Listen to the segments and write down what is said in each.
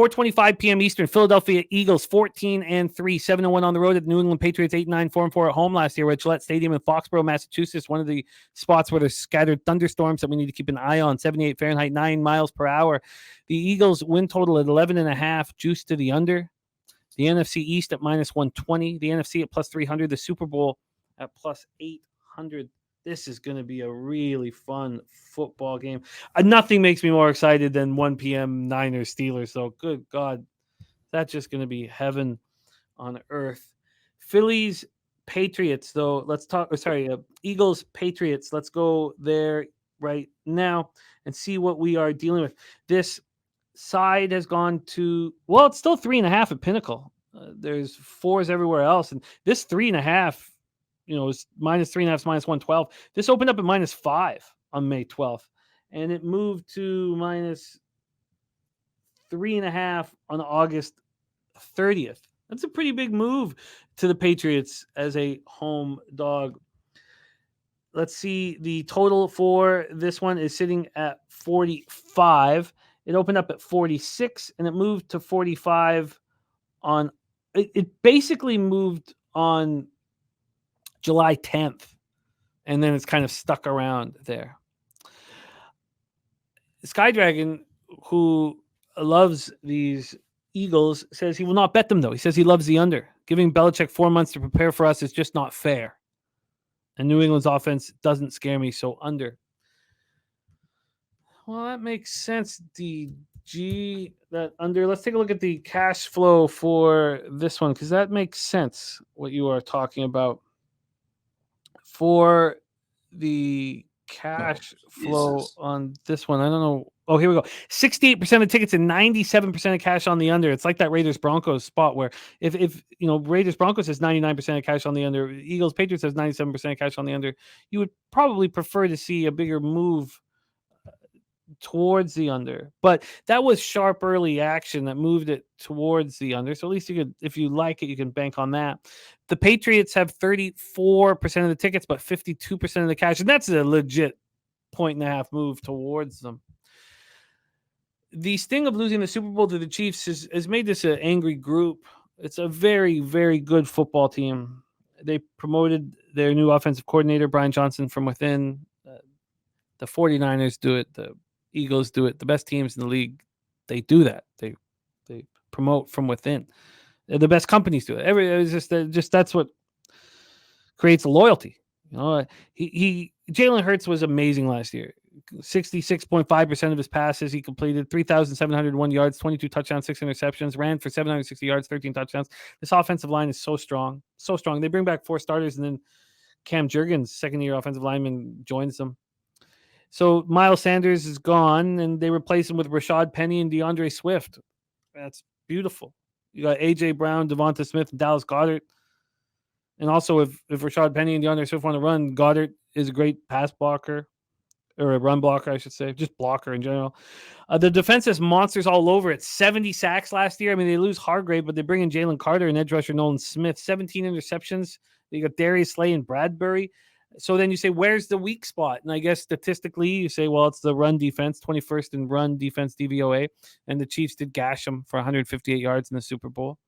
4:25 p.m. Eastern, Philadelphia Eagles 14-3, 7-1 on the road at the New England Patriots 8-9, 4-4 at home last year at Gillette Stadium in Foxborough, Massachusetts. One of the spots where there's scattered thunderstorms that we need to keep an eye on. 78 Fahrenheit, 9 miles per hour. The Eagles win total at 11.5, juice to the under. The NFC East at -120. The NFC at +300. The Super Bowl at +800. This is going to be a really fun football game. Nothing makes me more excited than 1 p.m. Niners Steelers. So, good God, that's just going to be heaven on earth. Phillies Patriots, though. Let's talk. Eagles Patriots. Let's go there right now and see what we are dealing with. This side has gone to, well, it's still 3.5 at Pinnacle. There's 4s everywhere else, and this 3.5. It's -3.5, -112. This opened up at -5 on May 12th, and it moved to -3.5 on August 30th. That's a pretty big move to the Patriots as a home dog. Let's see. The total for this one is sitting at 45. It opened up at 46, and it moved to 45 on. It basically moved on July 10th, and then it's kind of stuck around there. Sky Dragon, who loves these Eagles, says he will not bet them, though. He says he loves the under. Giving Belichick 4 months to prepare for us is just not fair. And New England's offense doesn't scare me, so under. Well, that makes sense, DG, that under. Let's take a look at the cash flow for this one, because that makes sense, what you are talking about. For the cash flow on this one, I don't know. Oh, here we go. 68% of tickets and 97% of cash on the under. It's like that Raiders Broncos spot where if Raiders Broncos has 99% of cash on the under, Eagles Patriots has 97% of cash on the under, you would probably prefer to see a bigger move towards the under. But that was sharp early action that moved it towards the under. So at least you could, if you like it, you can bank on that. The Patriots have 34% of the tickets, but 52% of the cash. And that's a legit 1.5 move towards them. The sting of losing the Super Bowl to the Chiefs has made this an angry group. It's a very, very good football team. They promoted their new offensive coordinator, Brian Johnson, from within. The 49ers do it. The Eagles do it. The best teams in the league, they do that. They promote from within. The best companies do it. It's just that's what creates loyalty. Jalen Hurts was amazing last year. 66.5% of his passes he completed, 3,701 yards, 22 touchdowns, 6 interceptions, ran for 760 yards, 13 touchdowns. This offensive line is so strong, so strong. They bring back 4 starters, and then Cam Jurgens, second-year offensive lineman, joins them. So Miles Sanders is gone, and they replace him with Rashad Penny and DeAndre Swift. That's beautiful. You got A.J. Brown, Devonta Smith, and Dallas Goedert. And also, if Rashad Penny and DeAndre Swift want to run, Goddard is a great pass blocker, or a run blocker, I should say, just blocker in general. The defense has monsters all over it. 70 sacks last year. I mean, they lose Hargrave, but they bring in Jalen Carter and edge rusher Nolan Smith. 17 interceptions. You got Darius Slay and Bradbury. So then you say, where's the weak spot? And I guess statistically, you say, well, it's the run defense, 21st in run defense DVOA. And the Chiefs did gash them for 158 yards in the Super Bowl.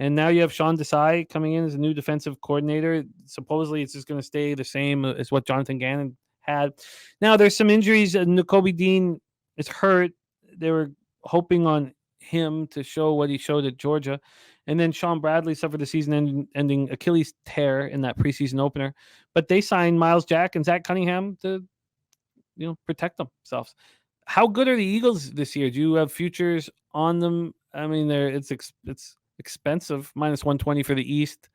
And now you have Sean Desai coming in as a new defensive coordinator. Supposedly, it's just going to stay the same as what Jonathan Gannon had. Now, there's some injuries. Nakobe Dean is hurt. They were hoping on him to show what he showed at Georgia. And then Sean Bradley suffered the season-ending Achilles tear in that preseason opener. But they signed Miles Jack and Zach Cunningham to, protect themselves. How good are the Eagles this year? Do you have futures on them? I mean, it's expensive. -120 for the East,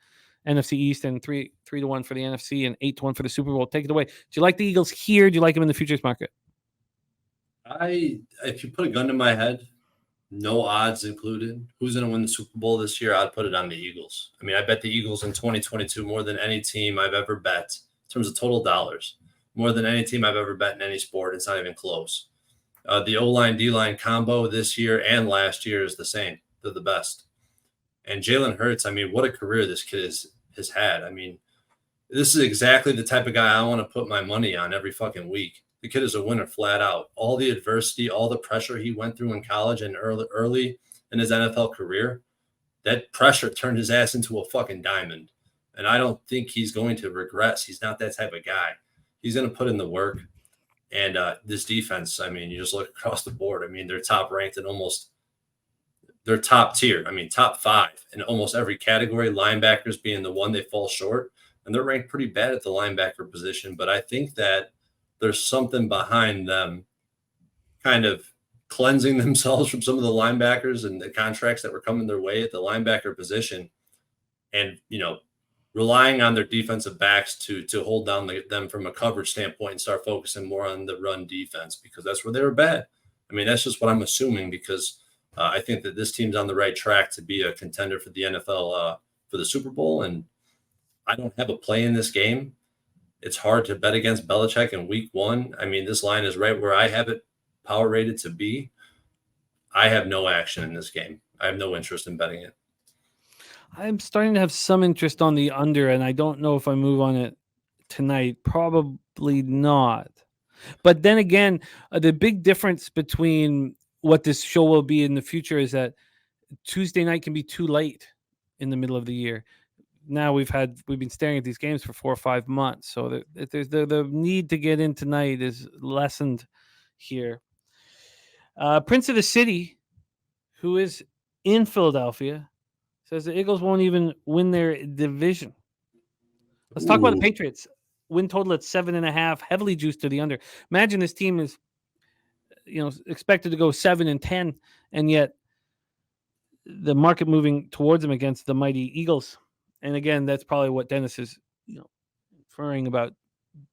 NFC East, and 3-1 for the NFC, and 8-1 for the Super Bowl. Take it away. Do you like the Eagles here? Do you like them in the futures market? If you put a gun to my head, no odds included, who's going to win the Super Bowl this year, I'd put it on the Eagles. I mean, I bet the Eagles in 2022 more than any team I've ever bet in terms of total dollars, more than any team I've ever bet in any sport. It's not even close. The O-line, D-line combo this year and last year is the same. They're the best. And Jalen Hurts, I mean, what a career this kid has had. I mean, this is exactly the type of guy I want to put my money on every fucking week. The kid is a winner flat out. All the adversity, all the pressure he went through in college and early in his NFL career, that pressure turned his ass into a fucking diamond. And I don't think he's going to regress. He's not that type of guy. He's going to put in the work. And this defense, I mean, you just look across the board. I mean, they're top ranked in almost – they're top tier. I mean, top 5 in almost every category, linebackers being the one they fall short. And they're ranked pretty bad at the linebacker position. But I think that there's something behind them kind of cleansing themselves from some of the linebackers and the contracts that were coming their way at the linebacker position. And, you know, relying on their defensive backs to hold down them from a coverage standpoint and start focusing more on the run defense, because that's where they were bad. I mean, that's just what I'm assuming, because I think that this team's on the right track to be a contender for the NFL for the Super Bowl. And I don't have a play in this game. It's hard to bet against Belichick in week 1. I mean, this line is right where I have it power rated to be. I have no action in this game. I have no interest in betting it. I'm starting to have some interest on the under, and I don't know if I move on it tonight. Probably not. But then again, the big difference between what this show will be in the future is that Tuesday night can be too late in the middle of the year. Now we've been staring at these games for 4 or 5 months, so there's the need to get in tonight is lessened here. Prince of the City, who is in Philadelphia, says the Eagles won't even win their division. Let's talk about the Patriots. Win total at 7.5, heavily juiced to the under. Imagine this team is, expected to go 7-10, and yet the market moving towards them against the mighty Eagles. And again, that's probably what Dennis is, inferring about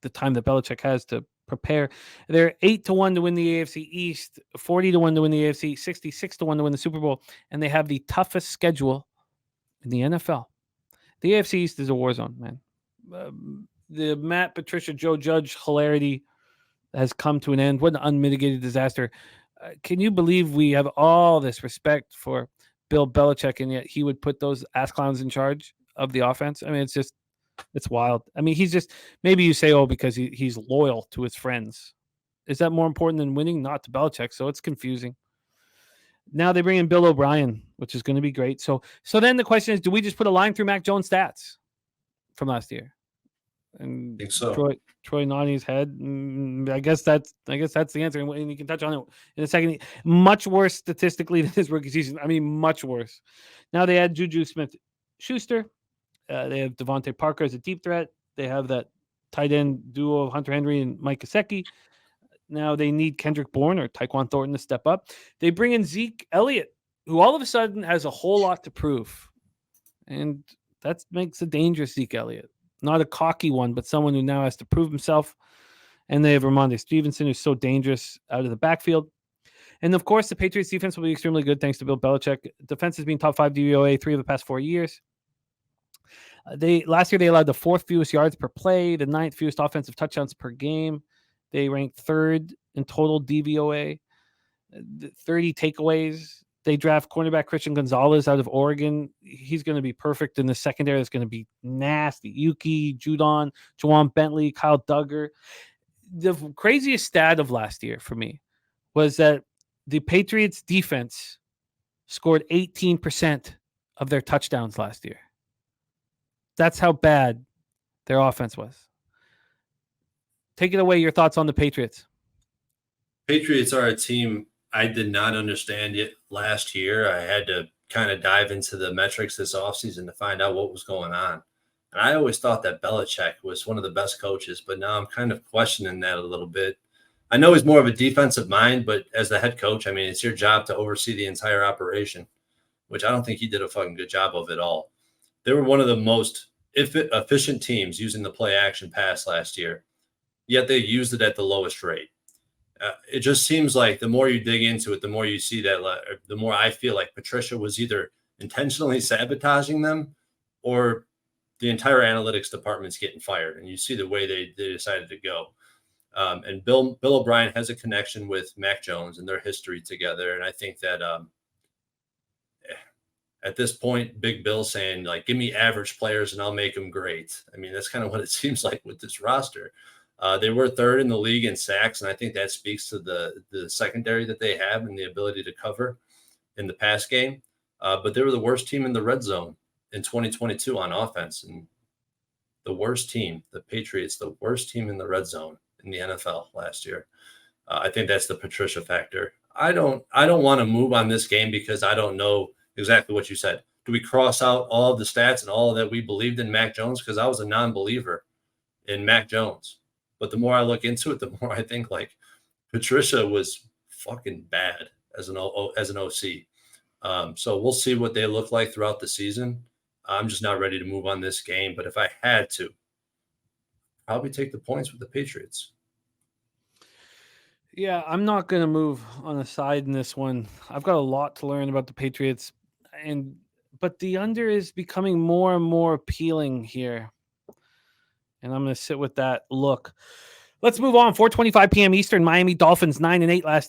the time that Belichick has to prepare. They're 8-1 to win the AFC East, 40-1 to win the AFC, 66-1 to win the Super Bowl, and they have the toughest schedule in the NFL. The AFC East is a war zone, man. The Matt Patricia, Joe Judge hilarity has come to an end. What an unmitigated disaster. Can you believe we have all this respect for Bill Belichick, and yet he would put those ass clowns in charge of the offense? I mean, it's wild. I mean, maybe you say, because he's loyal to his friends. Is that more important than winning? Not to Belichick. So it's confusing. Now they bring in Bill O'Brien, which is going to be great. So then the question is, do we just put a line through Mac Jones' stats from last year? And I think so. Troy nodding his head. I guess that's the answer, and you can touch on it in a second. Much worse statistically than his rookie season. I mean, much worse. Now they add Juju Smith-Schuster. They have Devontae Parker as a deep threat. They have that tight end duo of Hunter Henry and Mike Gesicki. Now they need Kendrick Bourne or Tyquan Thornton to step up. They bring in Zeke Elliott, who all of a sudden has a whole lot to prove, and that makes a dangerous Zeke Elliott. Not a cocky one, but someone who now has to prove himself. And they have Ramondre Stevenson, who's so dangerous out of the backfield. And, of course, the Patriots defense will be extremely good thanks to Bill Belichick. Defense has been top 5 DVOA 3 of the past 4 years. Last year, they allowed the 4th fewest yards per play, the 9th fewest offensive touchdowns per game. They ranked 3rd in total DVOA, 30 takeaways. They draft cornerback Christian Gonzalez out of Oregon. He's going to be perfect in the secondary. It's going to be nasty. Yuki, Judon, Jawan Bentley, Kyle Duggar. The craziest stat of last year for me was that the Patriots defense scored 18% of their touchdowns last year. That's how bad their offense was. Take it away, your thoughts on the Patriots. Patriots are a team I did not understand it last year. I had to kind of dive into the metrics this offseason to find out what was going on. And I always thought that Belichick was one of the best coaches, but now I'm kind of questioning that a little bit. I know he's more of a defensive mind, but as the head coach, I mean, it's your job to oversee the entire operation, which I don't think he did a fucking good job of at all. They were one of the most efficient teams using the play action pass last year, yet they used it at the lowest rate. It just seems like the more you dig into it, the more you see that, the more I feel like Patricia was either intentionally sabotaging them or the entire analytics department's getting fired. And you see the way they decided to go. And Bill O'Brien has a connection with Mac Jones and their history together. And I think that at this point, Big Bill saying, like, give me average players and I'll make them great. I mean, that's kind of what it seems like with this roster. They were 3rd in the league in sacks, and I think that speaks to the secondary that they have and the ability to cover. in the pass game, but they were the worst team in the red zone in 2022 on offense. And the worst team, the Patriots, the worst team in the red zone in the NFL last year. I think that's the Patricia factor. I don't want to move on this game because I don't know exactly what you said. Do we cross out all of the stats and all that we believed in Mac Jones? Because I was a non-believer in Mac Jones. But the more I look into it, the more I think like Patricia was fucking bad as an OC. So we'll see what they look like throughout the season. I'm just not ready to move on this game. But if I had to, probably take the points with the Patriots. Yeah, I'm not going to move on a side in this one. I've got a lot to learn about the Patriots, but the under is becoming more and more appealing here. And I'm going to sit with that look. Let's move on. 4:25 p.m. Eastern, Miami Dolphins 9-8 last year.